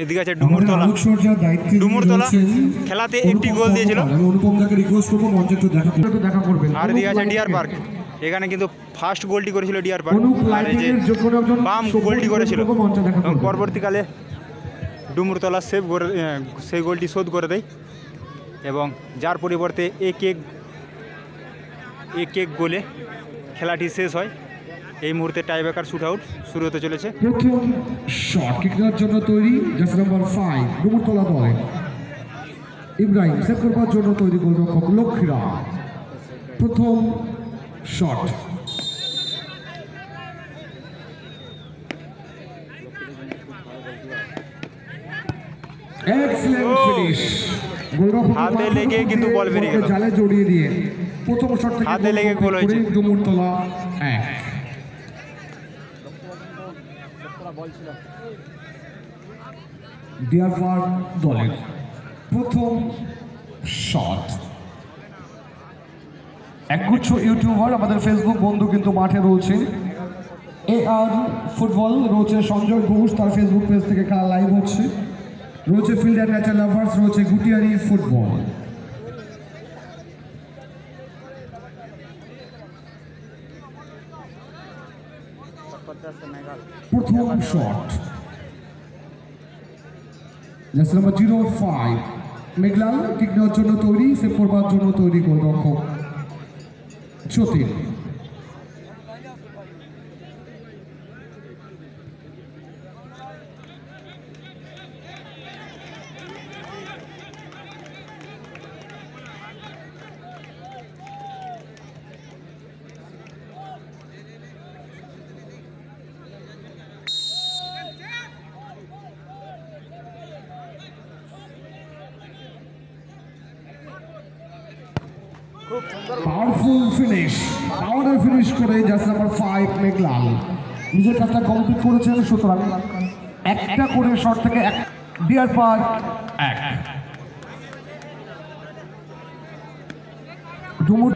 এদিকে আছে ডুমুরতলা। ডুমুরতলা খেলাতে একটি গোল দিয়েছিল। আর এদিকে আছে ডিয়ার পার্ক, এখানে কিন্তু ফার্স্ট গোলটি করেছিল ডিয়ার পার্ক, আর এই যে বাম গোলটি করেছিল। এবং পরবর্তীকালে ডুমুরতলা সেই গোলটি শোধ করে দেয়, এবং যার পরিবর্তে এক এক গোলে খেলাটি শেষ হয়। এই মুহূর্তে টাইব্রেকার শুট আউট শুরু হতে চলেছে। প্রথম শট কিকের জন্য তৈরি জার্সি নাম্বার 5 ডুমুরতলা দলের ইব্রাহিম, সেভ করবার জন্য তৈরি গোলরক্ষক লক্ষ্মীরাম। প্রথম শট এক্সেলেন্ট ফিনিশ। গোলরক্ষক হাতে লেগে কিন্তু বল বেরিয়ে গেল, জালে জড়িয়ে দিয়ে প্রথম শট থেকে হাতে লেগে গোল হয়েছে। ডুমুরতলা 1। ডিয়ার পার্ক দলের প্রথম শট। একগুচ্ছ ইউটিউবার আমাদের ফেসবুক বন্ধু কিন্তু মাঠে রয়েছে। AR ফুটবল রয়েছে সঞ্জয় ঘোষ, তার ফেসবুক পেজ থেকে খেলা লাইভ হচ্ছে। রয়েছে ফিল্ড অ্যান্ড নেচার লাভার্স, রয়েছে গুটিয়ারি ফুটবল। প্রথম শট জার্সি নাম্বার 05 মেঘলাল, কিক নেওয়ার জন্য তৈরি, সেভ করবার জন্য তৈরি গোলরক্ষক যতীন। পাওয়ারফুল ফিনিশ, পাওয়ার ফিনিশ করে জার্সি নাম্বার 5 মেঘলাল নিজের কাজটা কমপ্লিট করেছেন। সুতরাং একটা করে শট থেকে ডিয়ার পার্ক 1। ডুমুর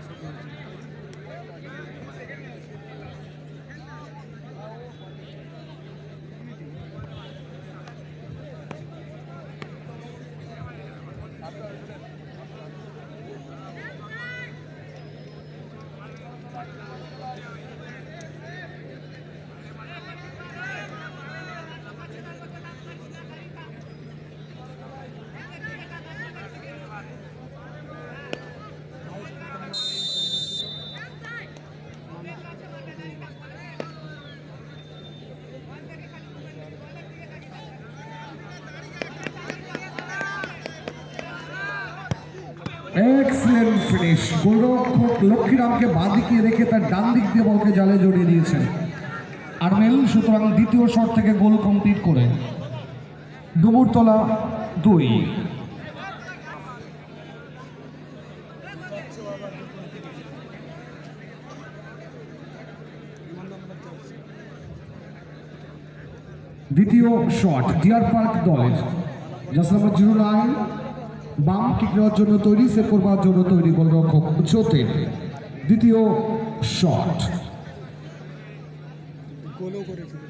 এক্সেলেন্ট ফিনিশ। গোলরক্ষক লক্ষ্মীরামকে বাঁ দিকে রেখে তার ডান দিক দিয়ে বলকে জালে জড়িয়ে দিয়েছেন আরমেল। সুতরাং দ্বিতীয় শট থেকে গোল কমপ্লিট করে ডুমুরতলা 2। দ্বিতীয় শট ডিয়ার পার্ক দলের জার্সি নাম্বার 09 বাম, কিক নেওয়ার জন্য তৈরি, সেভ করবার জন্য তৈরি গোলরক্ষক যতীন। দ্বিতীয় শট গোলও করেছিল।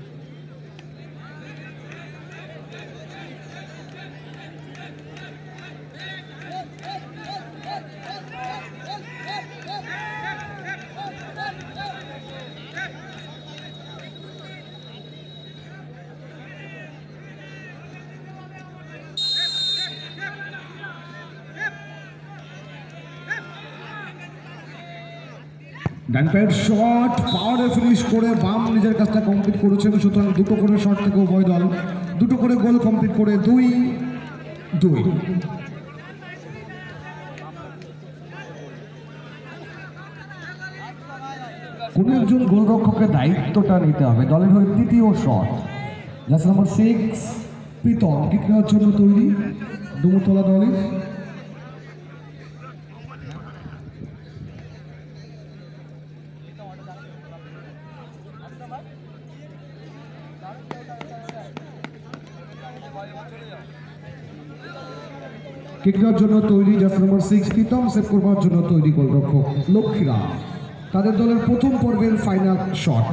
ডান পায়ের শট পাওয়ারে ফিনিশ করে বাম নিজের কাজটা কমপ্লিট করেছেন। সুতরাং দুটো করে শট থেকে উভয় দল দুটো করে গোল কমপ্লিট করে 2-2। কোন একজন গোলরক্ষকের দায়িত্বটা নিতে হবে। দলের হয়ে তৃতীয় shot jersey number 6 Pritam, kick নেওয়ার জন্য তৈরি ডুমুরতলা দলের। কিক নেওয়ার জন্য তৈরি জার্সি নাম্বার 6 প্রীতম, সেভ করবার জন্য তৈরি গোলরক্ষক লক্ষ্মীরাম। তাদের দলের প্রথম পর্বের ফাইনাল শট।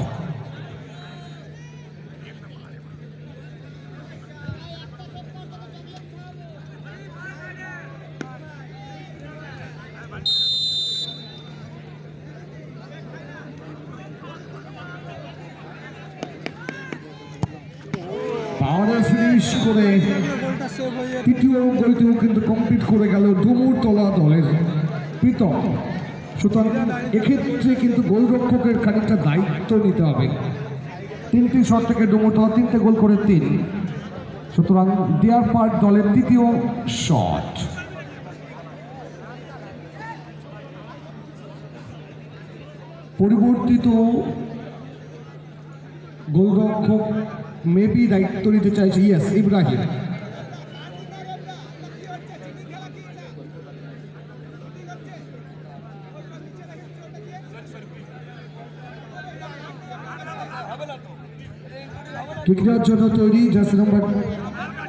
পাওয়ারে ফিনিশ করে তৃতীয় গোলটিও কিন্তু কমপ্লিট করে গেল ডুমুরতলা দলের প্রীতম। সুতরাং এক্ষেত্রে কিন্তু গোলরক্ষকের খানিকটা দায়িত্ব নিতে হবে। 3টি শট থেকে ডুমুরতলা 3টে গোল করে 3। সুতরাং ডিয়ার পার্ক দলের তৃতীয় শট। পরিবর্তিত গোলরক্ষক মেবি দায়িত্ব নিতে চাইছে, ইয়েস, ইব্রাহিম। কিকের জন্য তৈরি জার্সি নম্বর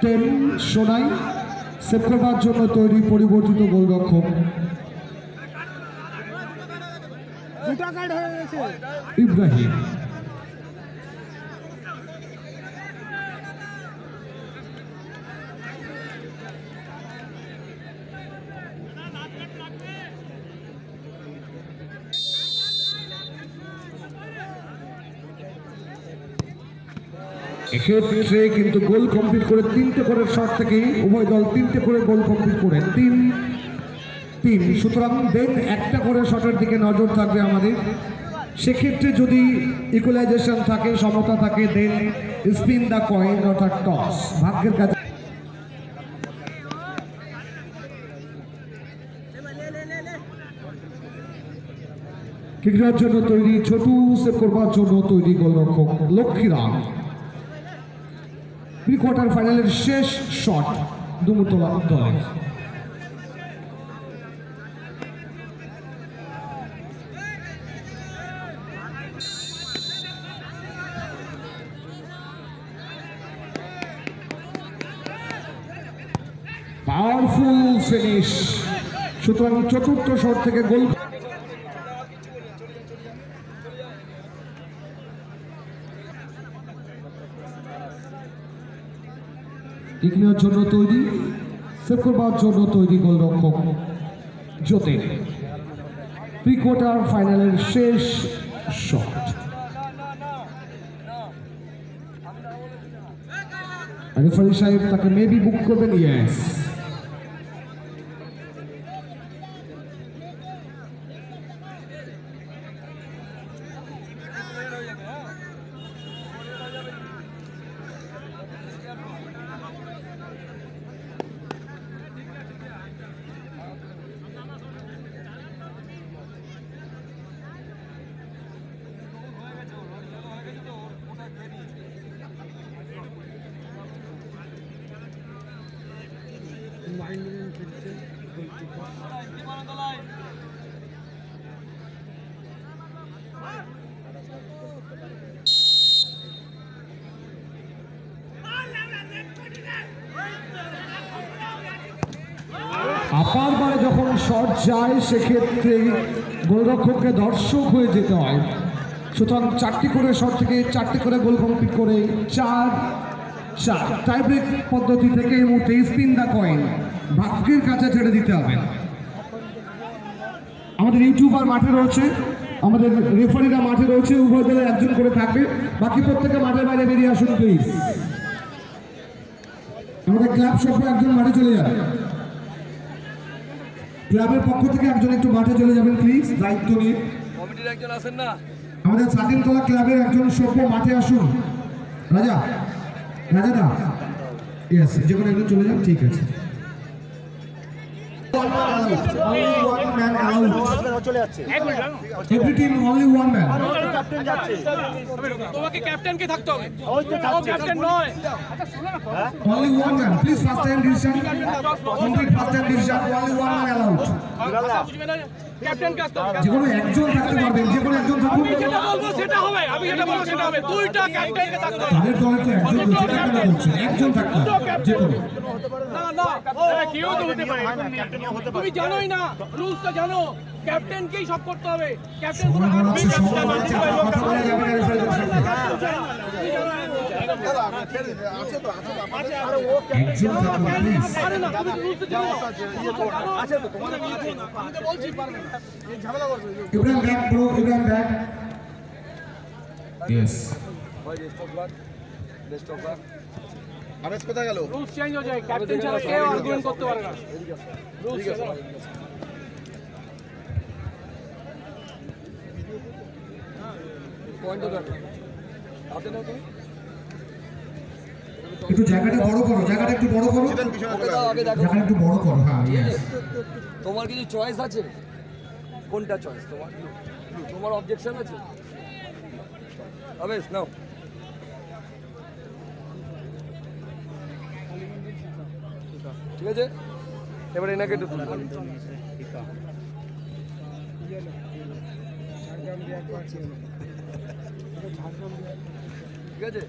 10 সোনাই, সেভ করবার জন্য তৈরি পরিবর্তিত গোলরক্ষক ইব্রাহিম। এক্ষেত্রে কিন্তু গোল কমপ্লিট করে 3টে করে শট থেকে উভয় দল 3টে করে গোল কমপ্লিট করে 3-3। সুতরাং দেন একটা করে শটের দিকে নজর থাকবে আমাদের। সেক্ষেত্রে যদি ইকুয়ালাইজেশন থাকে, সমতা থাকে, দেন স্পিন দ্য কয়েন অর্থাৎ টস, ভাগ্যের কাছে। ক্রিকেটের জন্য তৈরি ছোটু, সেভ করবার জন্য তৈরি গোলরক্ষক লক্ষ্মীরাম। প্রি কোয়ার্টার ফাইনালের শেষ শট ডুমুরতলা দলের। Powerful finish. সুতরাং চতুর্থ শট থেকে গোল। টিকনের জন্য তৈরি, সেভ করবার জন্য তৈরি গোলরক্ষক জ্যোতির। প্রি কোয়ার্টার ফাইনালের শেষ শট। রেফারি সাহেব তাকে মেবি বুক করবেন, ইয়েস। আপারবারে যখন শট যায় সেক্ষেত্রে গোলরক্ষককে দর্শক হয়ে যেতে হয়। সুতরাং 4টি করে শট থেকে 4টি করে গোল কমপ্লিট করে 4-4 টাইব্রেক পদ্ধতি থেকে এই মুহূর্তে স্পিন দ্য কয়েন ভাগ্যের কাছে ছেড়ে দিতে হবে। আমাদের ইউটিউবার মাঠে রয়েছে, আমাদের রেফারিরা মাঠে রয়েছে, উভয় দলে একজন করে থাকবে, বাকি প্রত্যেকে মাঠের বাইরে বেরিয়ে আসুন প্লিজ। আমাদের ক্লাব সভ্য একজন মাঠে চলে যাবে, ক্লাবের পক্ষ থেকে একজন একটু মাঠে চলে যাবেন প্লিজ, দায়িত্ব নিয়ে। কমিটির একজন আছেন না, আমাদের স্বাধীনতলা ক্লাবের একজন সভ্য মাঠে আসুন। রাজা, রাজাদা, ইয়েস, যে কোনো একজন চলে যান, ঠিক আছে। Every team only one man. তোমাকে ক্যাপ্টেনকে থাকতে হবে, ও ক্যাপ্টেন নয়। Only one man. Please first time decision. Complete first time decision. Only one man allowed. Captain কাজ করবে, যে কোনো একজন থাকতে পারবেন, যে কোনো একজন থাকুন। আমি যেটা বলবো সেটা হবে, আমি যেটা বলবো সেটা হবে। দুইটা ক্যাপ্টেনকে থাকতে হবে। তাদের দলে তো একজন রয়েছে, এটা কেন বলছেন? একজন থাকতে হবে, যে কোনো। না না, কেউ তো হতে পারে, তুমি জানোই না, রুলসটা জানো, ক্যাপ্টেনকেই সব করতে হবে। ক্যাপ্টেন সময় বাড়াচ্ছে, সময় বাড়াচ্ছে, আপনার কথা বলা যাবে না রেফারিদের সাথে। একজন থাকুন প্লিজ। আরে না, তুমি রুলসটা জানো, আছে তো তোমাদের নিয়ে, আমি তো বলছি পারবে না, এই ঝামেলা করবে। Ibrahim back, bro, Ibrahim back. Yes. Best of luck. Rules change হয়ে যায়, ক্যাপ্টেন ছাড়া কেউ আর্গুমেন্ট করতে পারে না। রুলস একটু জায়গাটা বড় করো, জায়গাটা একটু বড় করো, জায়গাটা একটু বড় করো। হ্যাঁ, yes। তোমার কিছু চয়েস আছে? কোনটা চয়েস তোমার? তোমার অবজেকশন আছে? আবেশ নাও। ঠিক আছে, এবার এনাকে একটু তুলে দাও। ঠিক আছে,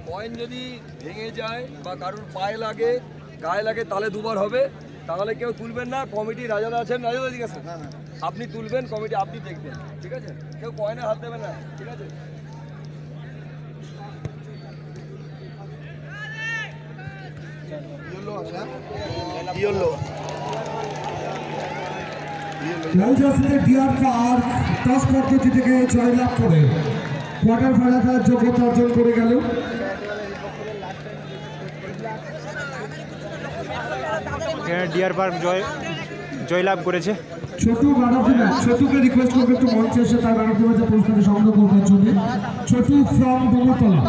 কয়েন যদি ভেঙে যায় বা কারোর পায়ে লাগে, গায়ে লাগে, তাহলে দুবার হবে। তাহলে কেউ তুলবেন না। কমিটি রাজারা আছেন, রাজারা ঠিক আছে, আপনি তুলবেন, কমিটি আপনি দেখবেন। ঠিক আছে, কেউ কয়েনে হাত দেবেন না। ঠিক আছে, লাল জার্সিতে ডিয়ার পার্ক টস পদ্ধতি থেকে জয়লাভ করে কোয়ার্টার ফাইনাল খেলার যোগ্যতা অর্জন করে গেল। এখানে ডিয়ার পার্ক জয়লাভ করেছে। Chhotu man of the match, ছোটুকে রিকোয়েস্ট করবে একটু মঞ্চে এসে তার ম্যান অফ দ্য ম্যাচের পুরস্কারটি সংগ্রহ করবার জন্য। ছোটু ফ্রম ডুমুরতলা।